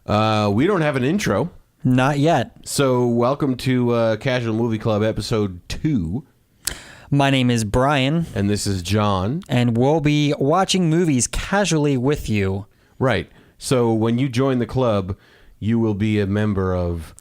We don't have an intro. Not yet. So welcome to Casual Movie Club episode 2. My name is Brian. And this is John. And we'll be watching movies casually with you. Right. So when you join the club, you will be a member of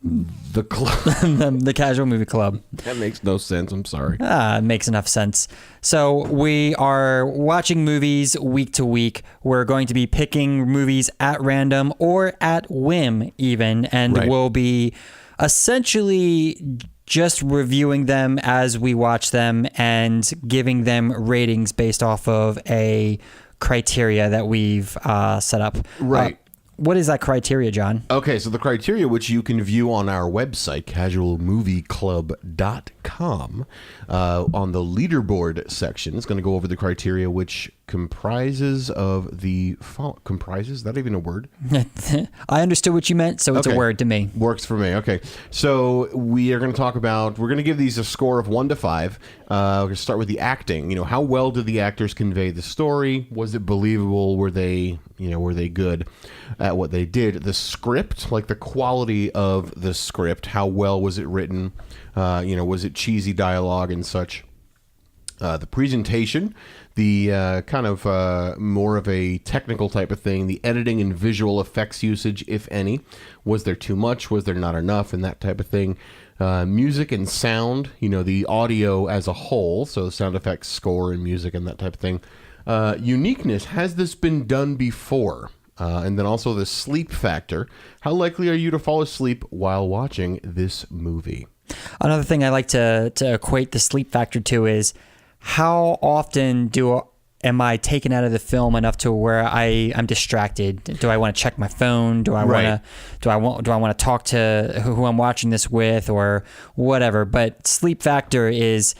the club. The Casual Movie Club. That makes no sense. I'm sorry. It makes enough sense. So we are watching movies week to week. We're going to be picking movies at random or at whim even. And we'll be essentially just reviewing them as we watch them and giving them ratings based off of a criteria that we've set up. Right. What is that criteria, John? Okay, so the criteria, which you can view on our website, casualmovieclub.com, on the leaderboard section, is going to go over the criteria, which comprises of the... Comprises? Is that even a word? I understood what you meant, so it's a word to me. Works for me. Okay. So we are going to talk about... We're going to give these a score of 1 to 5. We're going to start with the acting. You know, how well did the actors convey the story? Was it believable? Were they good at what they did? The script, like the quality of the script, how well was it written? Was it cheesy dialogue and such? The presentation, the kind of more of a technical type of thing, the editing and visual effects usage, if any. Was there too much? Was there not enough? And that type of thing. Music and sound, the audio as a whole, so sound effects, score, and music and that type of thing. Uniqueness, has this been done before? And then also the sleep factor. How likely are you to fall asleep while watching this movie? Another thing I like to equate the sleep factor to is how often am I taken out of the film enough to where I'm distracted? Do I want to check my phone? Do I want to talk to who I'm watching this with or whatever? But sleep factor is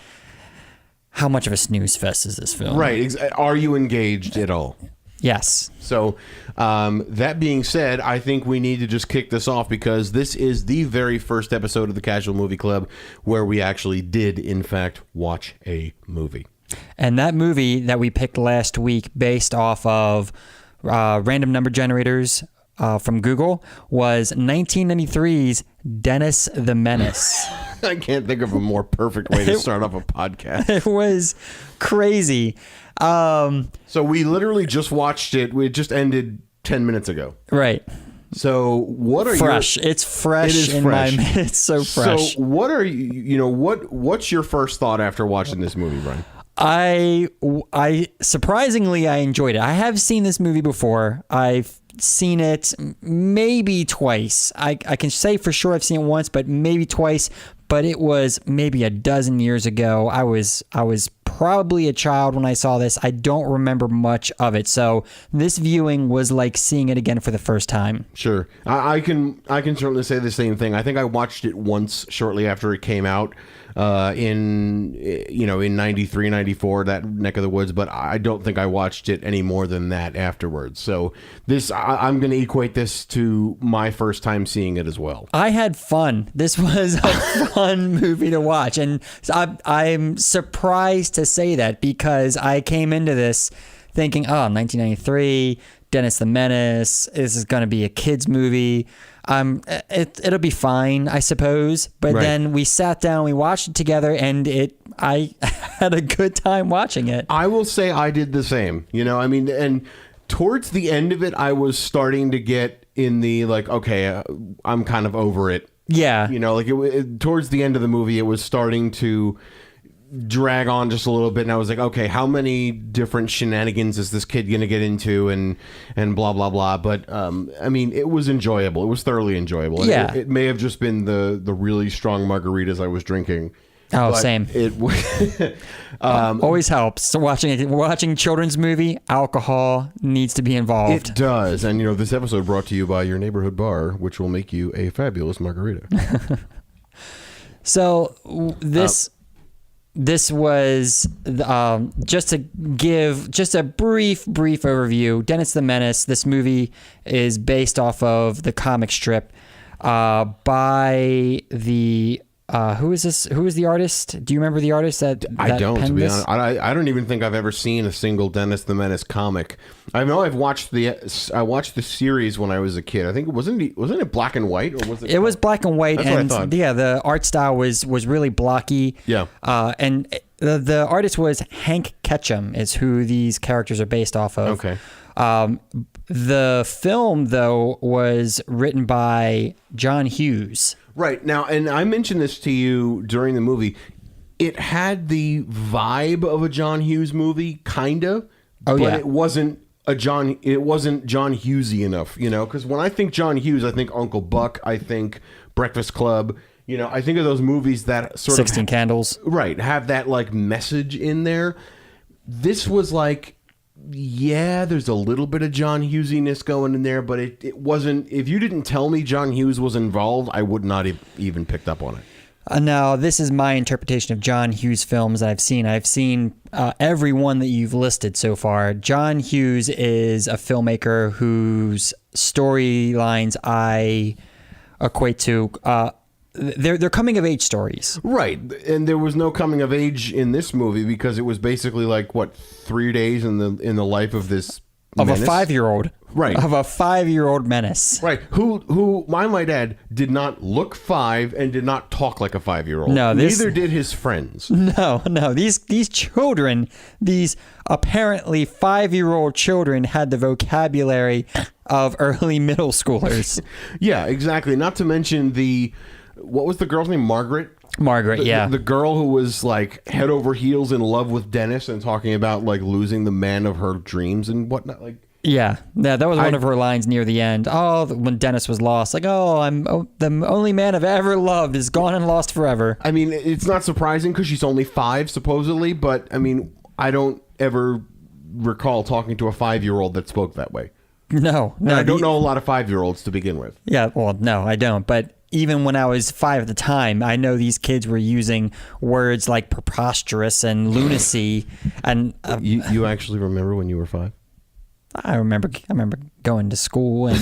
how much of a snooze fest is this film? Right. Are you engaged at all? Yes. So that being said, I think we need to just kick this off because this is the very first episode of the Casual Movie Club where we actually did, in fact, watch a movie. And that movie that we picked last week based off of random number generators from Google was 1993's Menace the Menace. I can't think of a more perfect way to start off a podcast. It was crazy. So we literally just watched it. We just ended 10 minutes ago. Right. So what are fresh? It's fresh. It is in fresh. It's so fresh. So what are what's your first thought after watching this movie, Brian? I surprisingly I enjoyed it. I have seen this movie before. I've seen it maybe twice. I can say for sure I've seen it once, but maybe twice. But it was maybe a dozen years ago. I was probably a child when I saw this. I don't remember much of it. So this viewing was like seeing it again for the first time. Sure. I can certainly say the same thing. I think I watched it once shortly after it came out in 93, 94, that neck of the woods, but I don't think I watched it any more than that afterwards. So I'm going to equate this to my first time seeing it as well. I had fun. This was a fun movie to watch. And I'm surprised to say that because I came into this thinking, 1993, Menace the Menace, this is going to be a kid's movie. It'll be fine, I suppose. But then we sat down, we watched it together, and I had a good time watching it. I will say I did the same. And towards the end of it, I was starting to get in the I'm kind of over it. Yeah. Towards the end of the movie, it was starting to drag on just a little bit, and I was like, okay, how many different shenanigans is this kid gonna get into, and blah blah blah. But it was enjoyable. It was thoroughly enjoyable. Yeah. It may have just been the really strong margaritas I was drinking. Oh, same. It always helps. So watching children's movie, alcohol needs to be involved. It does. And this episode brought to you by your neighborhood bar, which will make you a fabulous margarita. So this was just to give just a brief overview. Menace the Menace. This movie is based off of the comic strip by the who is this? Who is the artist? Do you remember the artist that I don't, to penned be this? honest. I don't even think I've ever seen a single Dennis the Menace comic. I know I watched the series when I was a kid. I think wasn't it black and white, or was it? It was black and white, That's what I and thought. yeah, the art style was really blocky. Yeah. And the artist was Hank Ketchum, is who these characters are based off of. Okay. The film, though, was written by John Hughes. Right. Now, and I mentioned this to you during the movie. It had the vibe of a John Hughes movie, kind of. Oh, but yeah. it wasn't John Hughesy enough, because when I think John Hughes, I think Uncle Buck, I think Breakfast Club, I think of those movies that sort 16 of Candles. Right, have that like message in there. This was like, yeah, there's a little bit of John Hughesiness going in there, but it wasn't. If you didn't tell me John Hughes was involved, I would not have even picked up on it. Now, this is my interpretation of John Hughes films that I've seen. I've seen every one that you've listed so far. John Hughes is a filmmaker whose storylines I equate to. They're coming of age stories. Right, and there was no coming of age in this movie because it was basically like 3 days in the life of this Of menace? a 5-year-old. Right. Of a 5-year-old menace. Right, who I might add did not look 5 and did not talk like a 5-year-old. No, neither did his friends. No. These children, these apparently 5-year-old children, had the vocabulary of early middle schoolers. Yeah, exactly. Not to mention what was the girl's name? Margaret, yeah. The girl who was like head over heels in love with Dennis and talking about like losing the man of her dreams and whatnot. Like, Yeah, that was one of her lines near the end. Oh, when Dennis was lost, like, the only man I've ever loved is gone and lost forever. I mean, it's not surprising because she's only 5 supposedly, but I mean, I don't ever recall talking to a 5-year-old that spoke that way. No. And I don't know a lot of 5-year-olds to begin with. Yeah, well, no, I don't. But even when I was 5 at the time, I know these kids were using words like preposterous and lunacy. And You actually remember when you were 5? I remember going to school and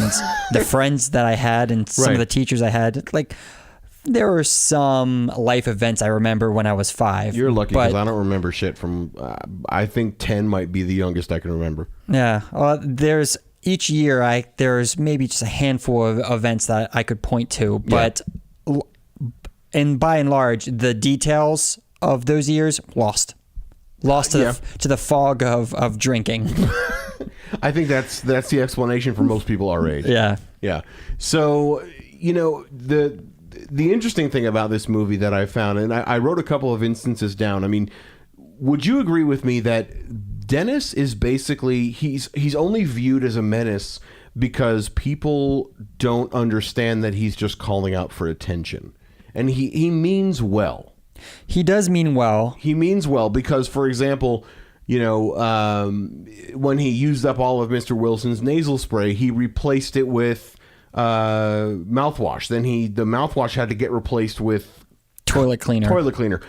the friends that I had and some Right. of the teachers I had. Like, there were some life events I remember when I was 5. You're lucky because but I don't remember shit from. I think 10 might be the youngest I can remember. yeah, there's each year there's maybe just a handful of events that I could point to, but and by and large, the details of those years lost to the fog of drinking. I think that's the explanation for most people our age. Yeah. Yeah. So, the interesting thing about this movie that I found, and I wrote a couple of instances down. I mean, would you agree with me that Dennis is basically, he's only viewed as a menace because people don't understand that he's just calling out for attention. And he means well. He does mean well. He means well because, for example, when he used up all of Mr. Wilson's nasal spray, he replaced it with mouthwash. Then the mouthwash had to get replaced with Toilet cleaner.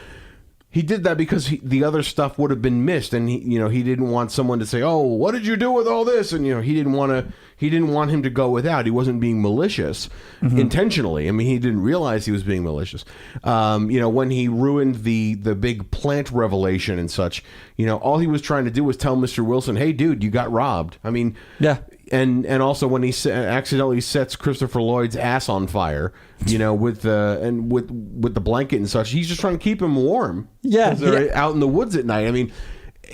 He did that because the other stuff would have been missed, and he didn't want someone to say, "Oh, what did you do with all this?" And he didn't want him to go without. He wasn't being malicious intentionally. I mean, he didn't realize he was being malicious. When he ruined the big plant revelation and such, all he was trying to do was tell Mr. Wilson, "Hey, dude, you got robbed." I mean, Yeah. And also when he accidentally sets Christopher Lloyd's ass on fire, with the blanket and such, he's just trying to keep him warm. Yeah, 'cause they're out in the woods at night. I mean,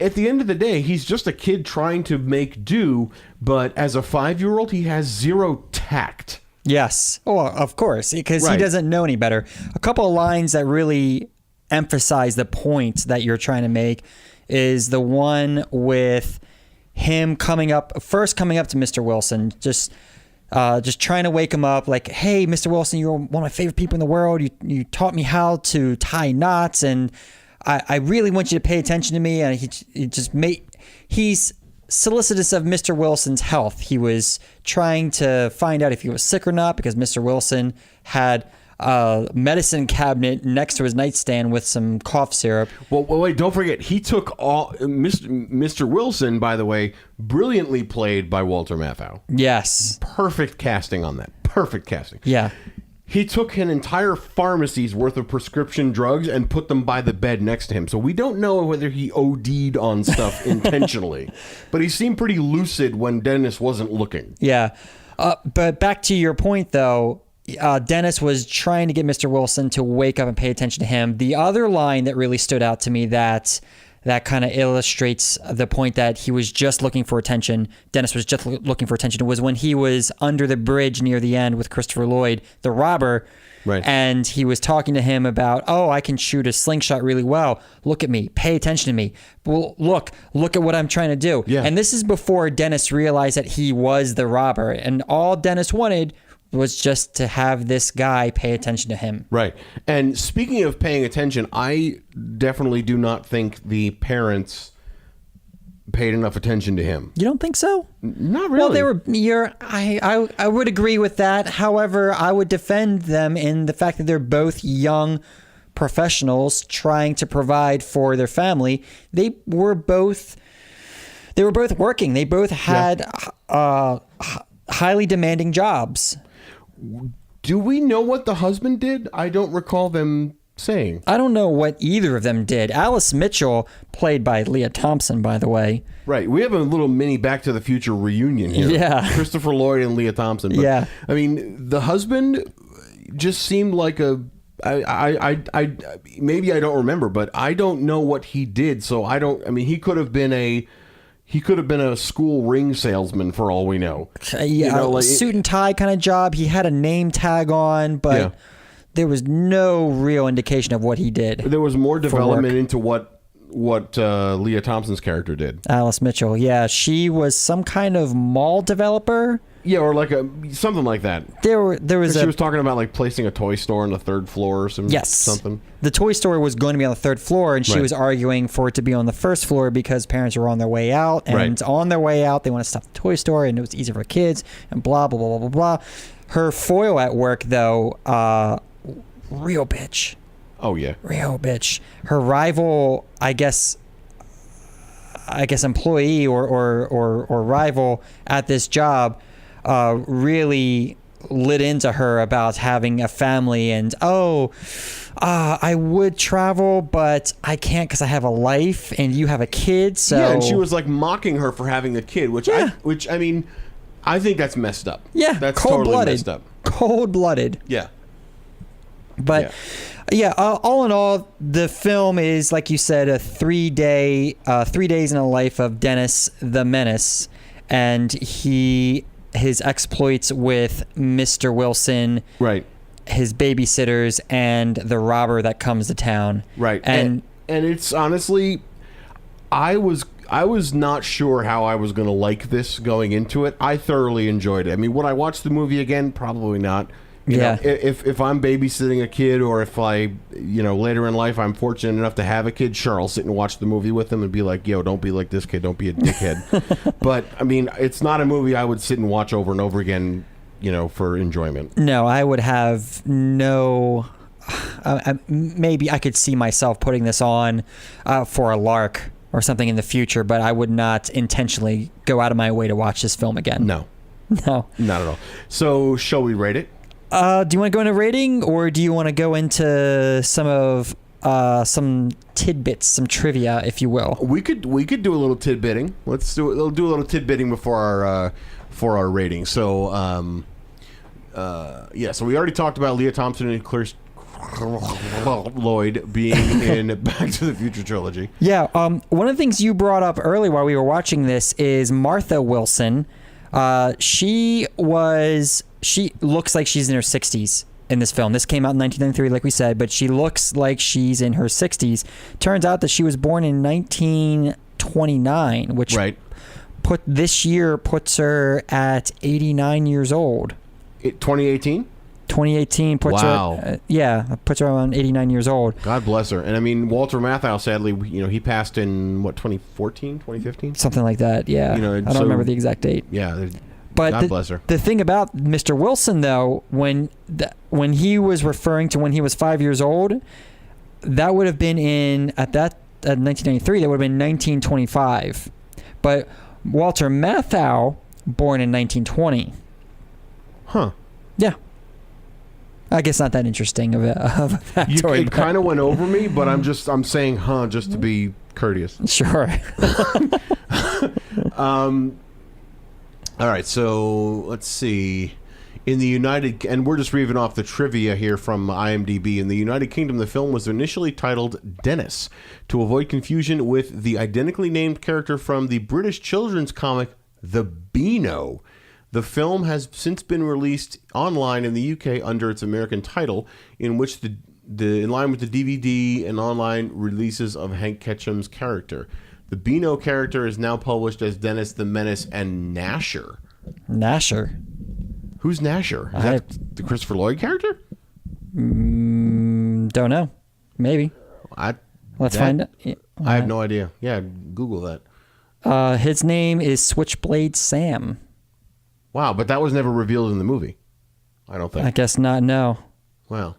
at the end of the day, he's just a kid trying to make do. But as a 5-year-old, he has zero tact. Yes. Oh, of course, because he Right. doesn't know any better. A couple of lines that really emphasize the point that you're trying to make is the one with him coming up to Mr. Wilson, just trying to wake him up, like, "Hey, Mr. Wilson, you're one of my favorite people in the world. You taught me how to tie knots, and I really want you to pay attention to me." And he's solicitous of Mr. Wilson's health. He was trying to find out if he was sick or not because Mr. Wilson had a medicine cabinet next to his nightstand with some cough syrup. Well, wait, don't forget, he took all... Mr. Wilson, by the way, brilliantly played by Walter Matthau. Yes. Perfect casting on that. Perfect casting. Yeah. He took an entire pharmacy's worth of prescription drugs and put them by the bed next to him. So we don't know whether he OD'd on stuff intentionally. But he seemed pretty lucid when Dennis wasn't looking. Yeah. But back to your point, though, Dennis was trying to get Mr. Wilson to wake up and pay attention to him. The other line that really stood out to me that kind of illustrates the point that he was just looking for attention. Dennis was just looking for attention. Was when he was under the bridge near the end with Christopher Lloyd, the robber. Right. And he was talking to him about, oh, I can shoot a slingshot really well. Look at me. Pay attention to me. Well, look at what I'm trying to do. Yeah. And this is before Dennis realized that he was the robber. And all Dennis wanted was just to have this guy pay attention to him. Right. And speaking of paying attention, I definitely do not think the parents paid enough attention to him. You don't think so? Not really. Well, I would agree with that. However, I would defend them in the fact that they're both young professionals trying to provide for their family. They were both working. They both had highly demanding jobs. Do we know what the husband did? I don't recall them saying. I don't know what either of them did. Alice Mitchell, played by Leah Thompson, by the way. Right. We have a little mini Back to the Future reunion here. Yeah. Christopher Lloyd and Leah Thompson. But, yeah. I mean, the husband just seemed like I maybe I don't remember, but I don't know what he did. So he could have been a school ring salesman for all we know. Yeah, suit and tie kind of job. He had a name tag on, but there was no real indication of what he did. There was more development into what Leah Thompson's character did. Alice Mitchell, yeah, she was some kind of mall developer. Yeah, or like something like that. There was she was talking about like placing a toy store on the third floor or something. The toy store was going to be on the third floor, and she was arguing for it to be on the first floor because parents were on their way out, and on their way out they want to stop the toy store, and it was easier for kids, and blah blah blah blah blah. Her foil at work, though, real bitch. Oh yeah, real bitch. Her rival, I guess employee or rival at this job. Really lit into her about having a family and I would travel, but I can't because I have a life and you have a kid. So yeah, and she was like mocking her for having a kid, which I mean, I think that's messed up. Yeah, that's totally messed up. Cold-blooded. Yeah, but all in all, the film is, like you said, 3 days in the life of Dennis the Menace, and his exploits with Mr. Wilson, right? His babysitters and the robber that comes to town, right? And it's honestly, I was not sure how I was going to like this going into it. I thoroughly enjoyed it. I mean, would I watch the movie again? Probably not. You know, if I'm babysitting a kid, or if I, later in life I'm fortunate enough to have a kid, sure, I'll sit and watch the movie with them and be like, yo, don't be like this kid, don't be a dickhead. But I mean, it's not a movie I would sit and watch over and over again, for enjoyment. No, I would have no. Maybe I could see myself putting this on for a lark or something in the future, but I would not intentionally go out of my way to watch this film again. No, not at all. So, shall we rate it? Do you want to go into rating, or do you want to go into some tidbits, some trivia, if you will? We could do a little tidbitting. Let's do a little tidbitting before our rating. So so we already talked about Leah Thompson and Lloyd being in Back to the Future trilogy. Yeah. One of the things you brought up earlier while we were watching this is Martha Wilson. She looks like she's in her 60s in this film. This came out in 1993, like we said, but she looks like she's in her 60s. Turns out that she was born in 1929, which puts her at 89 years old. 2018? 2018 puts her puts her around 89 years old. God bless her. And I mean, Walter Matthau, sadly, he passed in 2014, 2015? Something like that, yeah. I don't remember the exact date. Yeah. But God bless her. The thing about Mr. Wilson, though, when he was referring to when he was 5 years old, that would have been at 1993, that would have been 1925. But Walter Matthau, born in 1920. Huh. Yeah. I guess not that interesting of a factoid. It kind of went over me, but I'm saying, just to be courteous. Sure. All right, so let's see. In the and we're just reading off the trivia here from IMDb. In the United Kingdom, the film was initially titled Menace to avoid confusion with the identically named character from the British children's comic The Beano. The film has since been released online in the UK under its American title, in which in line with the DVD and online releases of Hank Ketcham's character. The Beano character is now published as Dennis the Menace and Gnasher. Gnasher? Who's Gnasher? Is that the Christopher Lloyd character? Don't know. Maybe. Let's find out. Yeah. I have no idea. Yeah, Google that. His name is Switchblade Sam. Wow, but that was never revealed in the movie. I don't think. I guess not. No. Wow.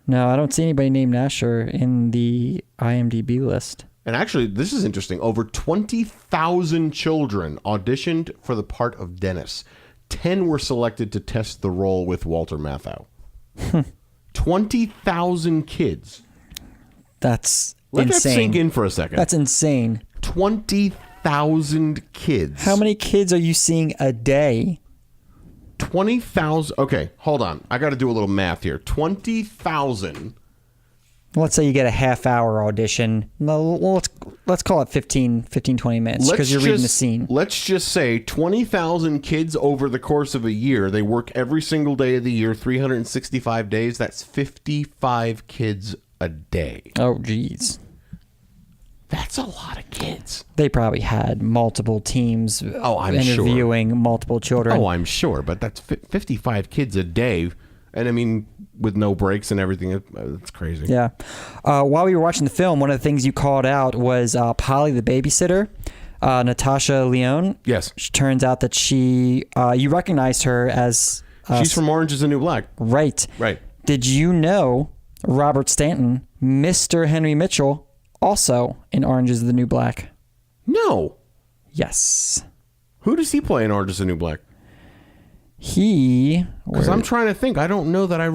No, I don't see anybody named Gnasher in the IMDb list. And actually, this is interesting. Over 20,000 children auditioned for the part of Dennis. 10 were selected to test the role with Walter Matthau. 20,000 kids. That's Let insane. that sink in for a second. That's insane. 20,000 kids. How many kids are you seeing a day? 20,000. Okay, hold on. I got to do a little math here. 20,000. Let's say you get a half-hour audition. Well, let's call it 15, 20 minutes because you're reading the scene. Let's just say 20,000 kids over the course of a year. They work every single day of the year, 365 days. That's 55 kids a day. Oh, geez. That's a lot of kids. They probably had multiple teams interviewing multiple children. Oh, I'm sure. But that's 55 kids a day. And I mean, with no breaks and everything, it's crazy. Yeah. While we were watching the film, one of the things you called out was Polly the babysitter, Natasha Lyonne. Yes. It turns out that you recognized her as... she's from Orange is the New Black. Right. Right. Did you know Robert Stanton, Mr. Henry Mitchell, also in Orange is the New Black? No. Yes. Who does he play in Orange is the New Black? Because I'm trying to think. I don't know that I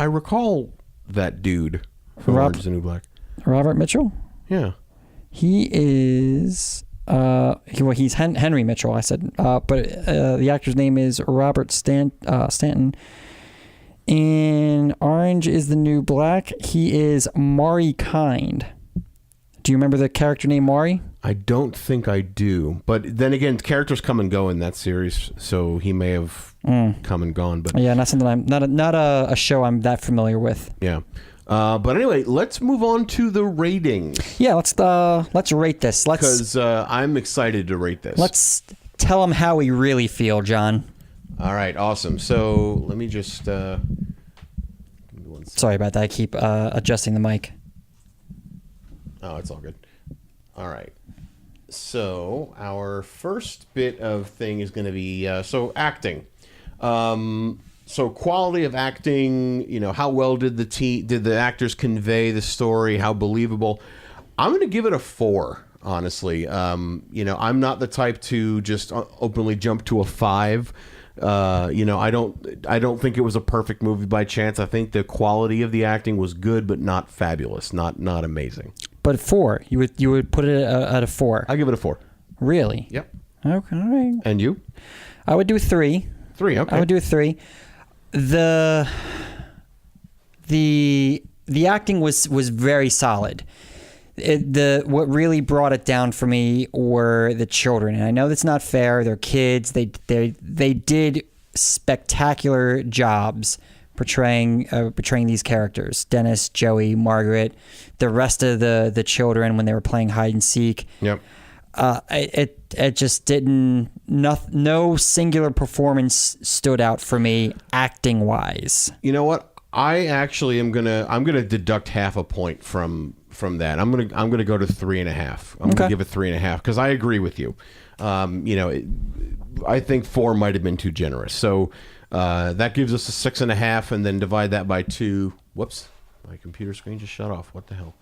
recall that dude from Orange is the New Black. Robert Mitchell? Yeah. He is... he's Henry Mitchell, I said. But the actor's name is Robert Stanton. In Orange is the New Black, he is Maury Kind. Do you remember the character named Maury? I don't think I do. But then again, characters come and go in that series, so he may have come and gone. But yeah, not something I'm not a show I'm that familiar with. Yeah. But anyway, let's move on to the rating. Yeah, let's rate this. Because I'm excited to rate this. Let's tell them how we really feel, John. All right, awesome. So let me just... Sorry about that. I keep adjusting the mic. Oh, it's all good. All right. So our first bit of thing is going to be acting. So quality of acting. How well did the actors convey the story? How believable? I'm going to give it a 4. Honestly, I'm not the type to just openly jump to a 5. I don't think it was a perfect movie by chance. I think the quality of the acting was good, but not fabulous, not amazing. But 4, you would put it at a 4. I'll give it a 4. Really? Yep. Okay. All right. And you? I would do 3. 3. Okay. I would do a 3. The acting was very solid. What really brought it down for me were the children, and I know that's not fair. They're kids. They did spectacular jobs portraying these characters: Dennis, Joey, Margaret, the rest of the children when they were playing hide and seek. Yep. It just didn't. No singular performance stood out for me acting wise. You know what? I actually am gonna deduct half a point from that. I'm gonna go to 3.5. I'm gonna give it 3.5 because I agree with you. I think 4 might have been too generous. So that gives us a 6.5, and then divide that by 2. Whoops, my computer screen just shut off. What the hell?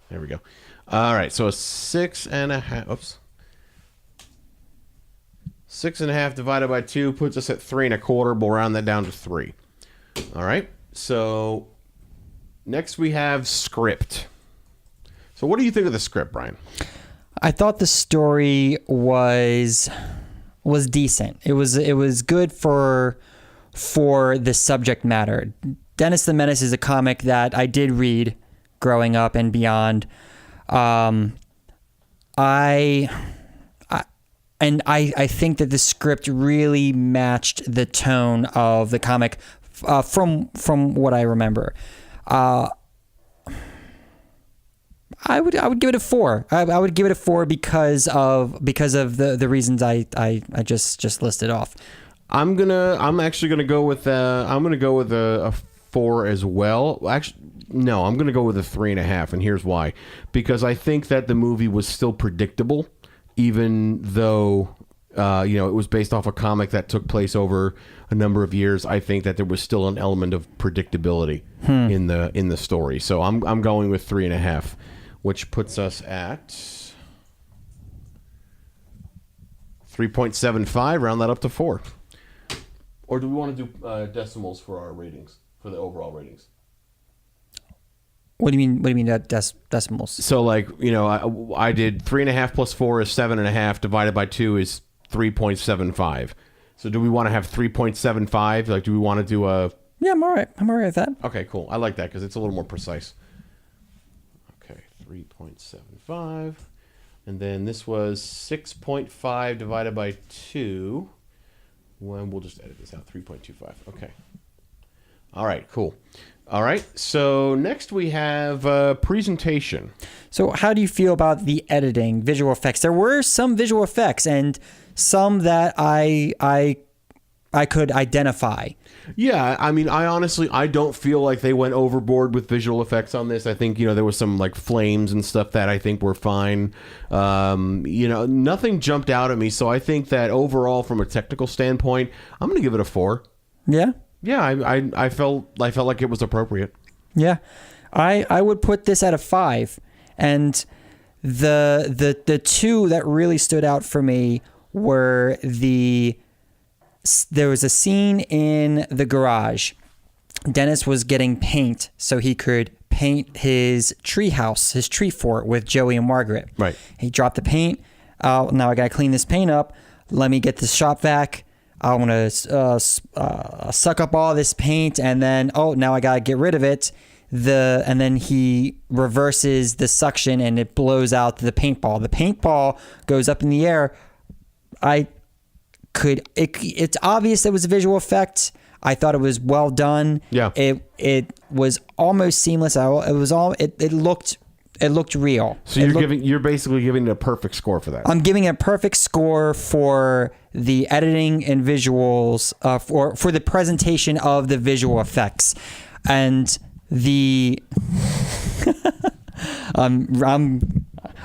There we go. All right, so a 6.5. Oops. 6.5 divided by 2 puts us at 3.25. We'll round that down to 3. All right. So next we have script. So what do you think of the script, Brian? I thought the story was decent. It was good for the subject matter. Dennis the Menace is a comic that I did read growing up and beyond. I think that the script really matched the tone of the comic from what I remember. I would give it a 4. I would give it a 4 because of the reasons I just listed off. I'm actually gonna go with a 4 as well. Actually, no, I'm gonna go with a 3.5, and here's why. Because I think that the movie was still predictable, even though it was based off a comic that took place over a number of years. I think that there was still an element of predictability in the story. So I'm going with 3.5. Which puts us at 3.75. Round that up to 4. Or do we want to do decimals for our ratings, for the overall ratings? What do you mean? What do you mean that decimals? So I did 3.5 plus 4 is 7.5. Divided by 2 is 3.75. So do we want to have 3.75? Like, do we want to do a? Yeah, I'm all right. I'm all right with that. Okay, cool. I like that because it's a little more precise. 3.75, and then this was 6.5 divided by 2. Well, we'll just edit this out. 3.25. Okay. All right. Cool. All right. So next we have presentation. So how do you feel about the editing, visual effects? There were some visual effects and some that I could identify. Yeah, I mean, I don't feel like they went overboard with visual effects on this. I think, there was some like flames and stuff that I think were fine. Nothing jumped out at me. So I think that overall, from a technical standpoint, I'm going to give it a 4. Yeah. Yeah, I felt like it was appropriate. Yeah, I would put this at a 5. And the two that really stood out for me were there was a scene in the garage. Dennis was getting paint so he could paint his tree house, his tree fort with Joey and Margaret. Right. He dropped the paint. Now I got to clean this paint up. Let me get the shop vac. I want to suck up all this paint, and then, now I got to get rid of it. And then he reverses the suction and it blows out the paintball. The paintball goes up in the air. It's obvious it was a visual effect. I thought it was well done. Yeah. It was almost seamless. It looked real. So you're basically giving it a perfect score for that. I'm giving it a perfect score for the editing and visuals, for the presentation of the visual effects, and the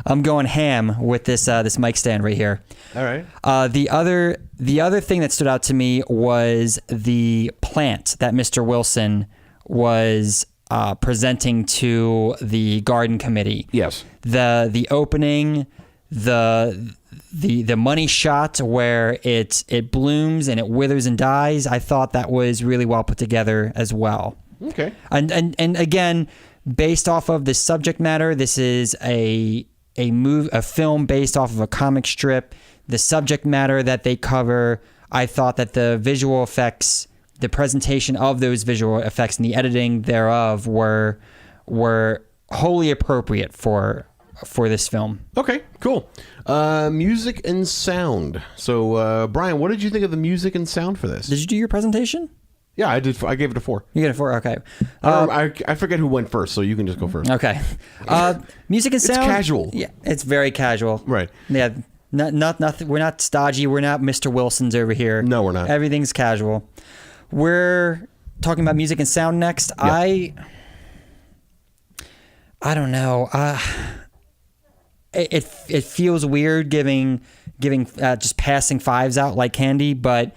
I'm going ham with this mic stand right here. All right. The other thing that stood out to me was the plant that Mr. Wilson was presenting to the garden committee. Yes. The opening, the money shot where it blooms and it withers and dies. I thought that was really well put together as well. Okay. And again, based off of the subject matter, this is a film based off of a comic strip. The subject matter that they cover, I thought that the visual effects, the presentation of those visual effects and the editing thereof were wholly appropriate for this film. Okay, cool. Music and sound. So, Brian, what did you think of the music and sound for this? Did you do your presentation? Yeah, I did. I gave it a 4. You get a 4? Okay. I forget who went first, so you can just go first. Okay. Music and sound. It's casual. Yeah, it's very casual. Right. Yeah. Nothing. We're not stodgy. We're not Mr. Wilson's over here. No, we're not. Everything's casual. We're talking about music and sound next. Yeah. I don't know. It feels weird giving just passing 5s out like candy, but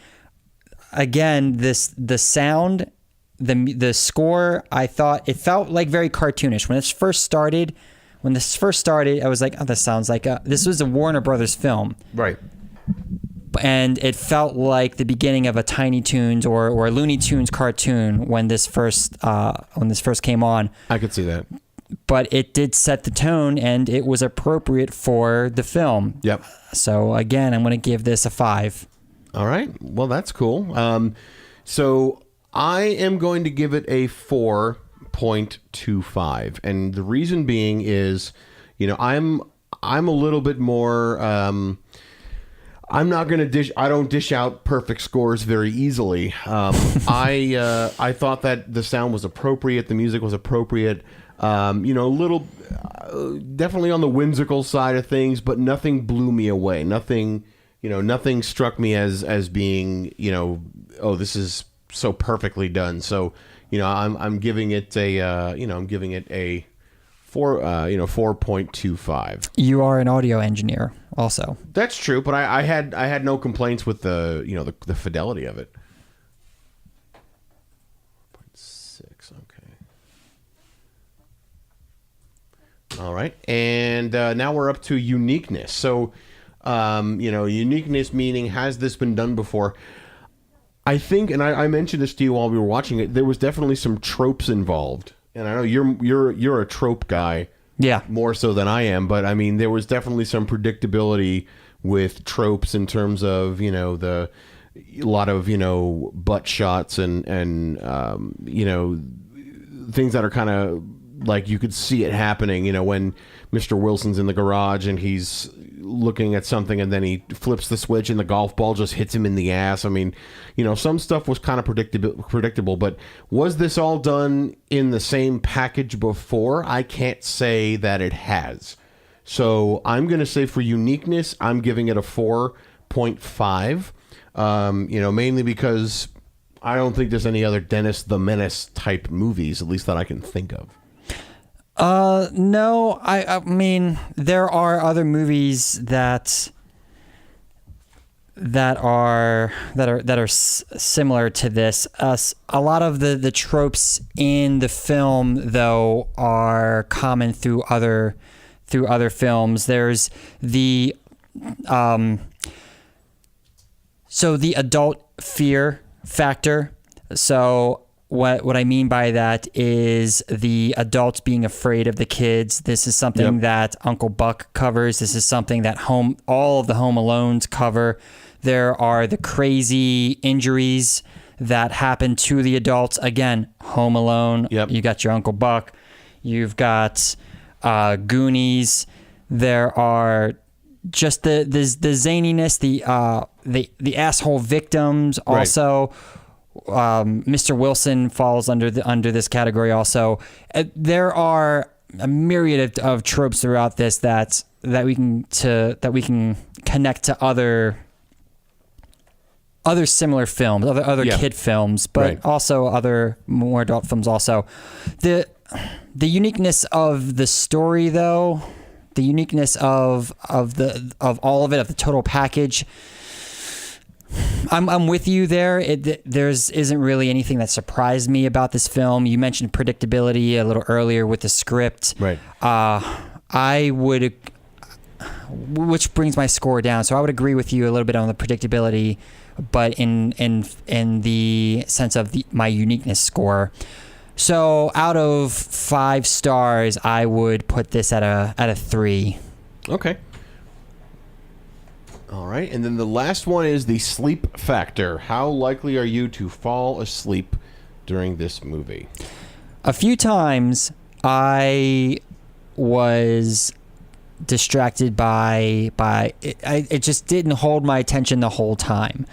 again, the sound, the score, I thought it felt like very cartoonish when this first started. I was like, oh, this sounds like this was a Warner Brothers film. Right. and it felt like the beginning of a Tiny Toons or Looney Tunes cartoon when this first came on. I could see that. But it did set the tone, and it was appropriate for the film. Yep. So again, I'm going to give this a 5. All right. Well, that's cool. So I am going to give it a 4.25, and the reason being is, I'm a little bit more. I'm not going to dish. I don't dish out perfect scores very easily. I thought that the sound was appropriate, the music was appropriate. A little, definitely on the whimsical side of things, but nothing blew me away. Nothing struck me as being, oh, this is so perfectly done. So, I'm giving it a, 4.25. You are an audio engineer also. That's true, but I had no complaints with the fidelity of it. 0.6, okay. All right, and now we're up to uniqueness. So, uniqueness meaning, has this been done before? I think, and I mentioned this to you while we were watching it, there was definitely some tropes involved. And I know you're a trope guy, yeah, more so than I am. But I mean, there was definitely some predictability with tropes in terms of a lot of butt shots and things that are kind of like you could see it happening. When Mr. Wilson's in the garage and he's looking at something and then he flips the switch and the golf ball just hits him in the ass. I mean, some stuff was kind of predictable, but was this all done in the same package before? I can't say that it has. So I'm going to say for uniqueness, I'm giving it a 4.5, mainly because I don't think there's any other Dennis the Menace type movies, at least that I can think of. No, I mean, there are other movies that are similar to this. A lot of the tropes in the film, though, are common through other films. There's the the adult fear factor. So what I mean by that is the adults being afraid of the kids. This is something that Uncle Buck covers. This is something that all of the Home Alones cover. There are the crazy injuries that happen to the adults. Again, Home Alone. Yep. You got your Uncle Buck. You've got Goonies. There are just the zaniness, the asshole victims also. Right. Mr. Wilson falls under this category also. There are a myriad of tropes throughout this that we can connect to other similar films, other kid films, but also other more adult films also. The uniqueness of the story, though, the uniqueness of all of it, of the total package. I'm with you there. There's isn't really anything that surprised me about this film. You mentioned predictability a little earlier with the script. Right. Which brings my score down. So I would agree with you a little bit on the predictability, but in the sense of my uniqueness score. So out of 5 stars, I would put this at a 3. Okay. All right, and then the last one is the sleep factor. How likely are you to fall asleep during this movie? A few times I was distracted by it just didn't hold my attention the whole time.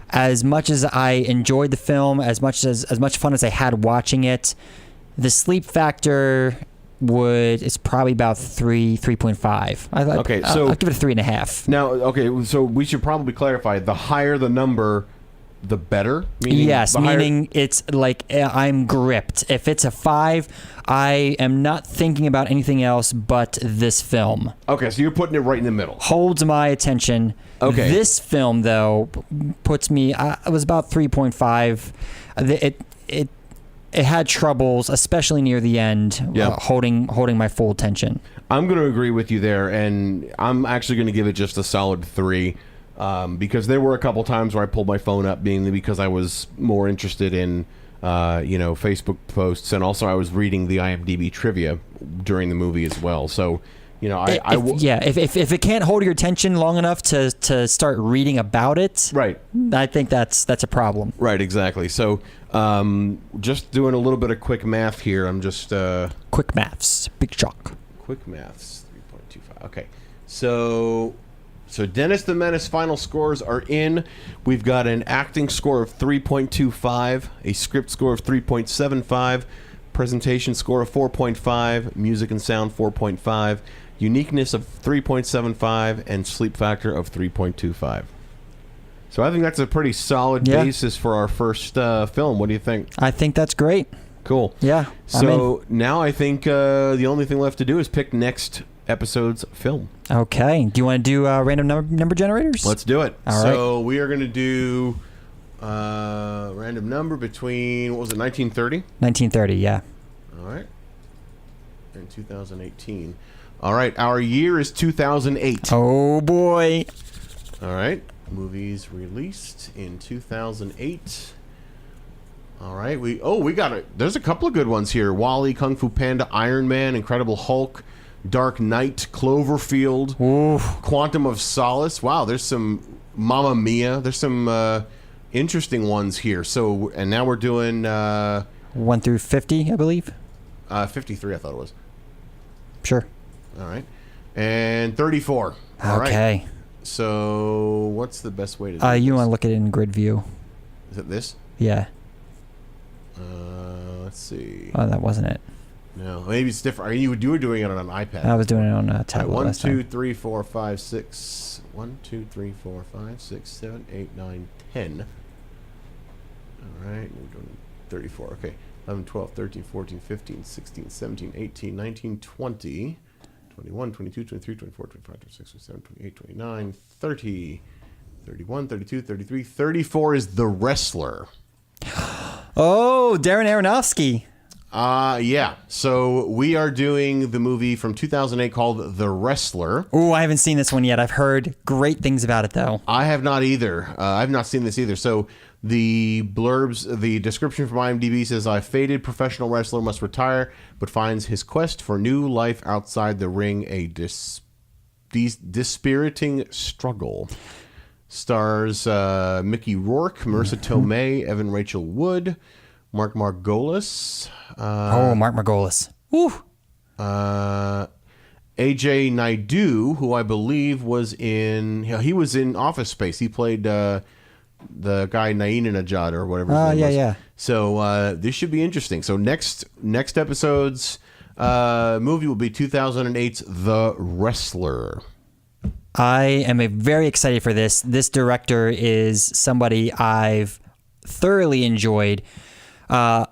As much as I enjoyed the film, as much fun as I had watching it, the sleep factor it's probably about 3.5. Okay, I'll give it a 3.5. Now, okay, so we should probably clarify: the higher the number, the better. Meaning it's like I'm gripped. If it's a 5, I am not thinking about anything else but this film. Okay, so you're putting it right in the middle. Holds my attention. Okay. This film, though, puts me. It was about 3.5. It had troubles, especially near the end, holding my full attention. I'm going to agree with you there, and I'm actually going to give it just a solid 3. because there were a couple times where I pulled my phone up, mainly because I was more interested in Facebook posts, and also I was reading the IMDb trivia during the movie as well. So, if it can't hold your attention long enough to start reading about it, right, I think that's a problem. Right, exactly. So, just doing a little bit of quick math here. I'm just quick maths, big shock. Quick maths, 3.25. Okay, so Dennis the Menace final scores are in. We've got an acting score of 3.25, a script score of 3.75, presentation score of 4.5, music and sound 4.5, uniqueness of 3.75, and sleep factor of 3.25. So I think that's a pretty solid basis for our first film. What do you think? I think that's great. Cool. Yeah. So now I think the only thing left to do is pick next episode's film. Okay. Do you want to do random number generators? Let's do it. All so we are going to do random number between, what was it, 1930? 1930, yeah. All right. And 2018. All right. Our year is 2008. Oh, boy. All right. Movies released in 2008. All right. We got it. There's a couple of good ones here. WALL-E, Kung Fu Panda, Iron Man, Incredible Hulk, Dark Knight, Cloverfield, Oof. Quantum of Solace. Wow, there's some Mamma Mia. There's some interesting ones here. So, and now we're doing 1 through 50, I believe. 53, I thought it was. Sure. All right. And 34. All okay. Right. So, what's the best way to do you this? want to look at it in grid view. Is it this? Yeah. Let's see. Oh, that wasn't it. No, maybe it's different. You were doing it on an iPad. I was doing it on a tablet. 1, last 2, time. 3, 4, 5, 6. 1, 2, 3, 4, 5, 6, 7, 8, 9, 10. All right, we're doing 34. Okay, 11, 12, 13, 14, 15, 16, 17, 18, 19, 20, 21, 22, 23, 24, 25, 26, 27, 28, 29, 30, 31, 32, 33, 34 is The Wrestler. Oh, Darren Aronofsky. Yeah. So we are doing the movie from 2008 called The Wrestler. Oh, I haven't seen this one yet. I've heard great things about it, though. I have not either. I've not seen this either. So the description from IMDb says, a faded professional wrestler must retire, but finds his quest for new life outside the ring a dispiriting struggle. Stars Mickey Rourke, Marissa Tomei, Evan Rachel Wood, Mark Margolis. Mark Margolis. Woo. AJ Naidoo, who I believe was he was in Office Space. He played the guy Naina Najad or whatever his name was. Yeah. So this should be interesting. So next episode's movie will be 2008's The Wrestler. I am very excited for this. This director is somebody I've thoroughly enjoyed. Are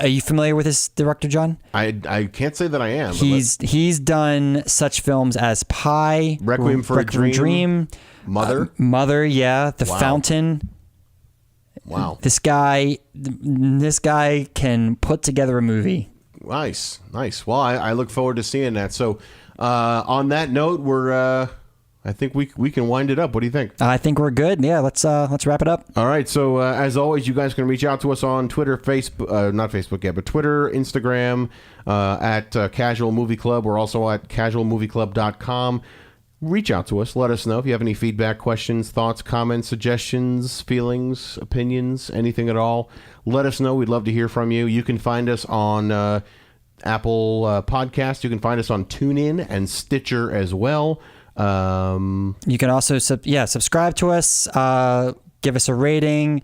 you familiar with this director, John? I can't say that I am. He's done such films as Pi, Requiem for a Dream, Mother, yeah, The Fountain. Wow. This guy can put together a movie. Nice. Well, I look forward to seeing that. So, on that note, I think we can wind it up. What do you think? I think we're good. Yeah, let's wrap it up. All right. So as always, you guys can reach out to us on Twitter, Facebook, not Facebook yet, but Twitter, Instagram, at Casual Movie Club. We're also at casualmovieclub.com. Reach out to us. Let us know if you have any feedback, questions, thoughts, comments, suggestions, feelings, opinions, anything at all. Let us know. We'd love to hear from you. You can find us on Apple Podcasts. You can find us on TuneIn and Stitcher as well. You can also subscribe to us, give us a rating,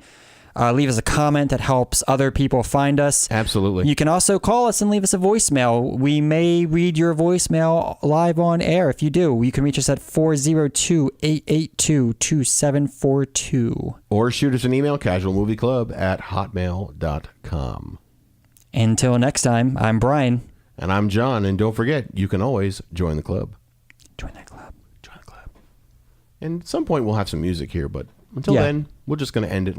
leave us a comment that helps other people find us. Absolutely. You can also call us and leave us a voicemail. We may read your voicemail live on air. If you do, you can reach us at 402-882-2742. Or shoot us an email, casualmovieclub@hotmail.com. Until next time, I'm Brian. And I'm John. And don't forget, you can always join the club. Join that club. And at some point we'll have some music here, but until then, we're just going to end it.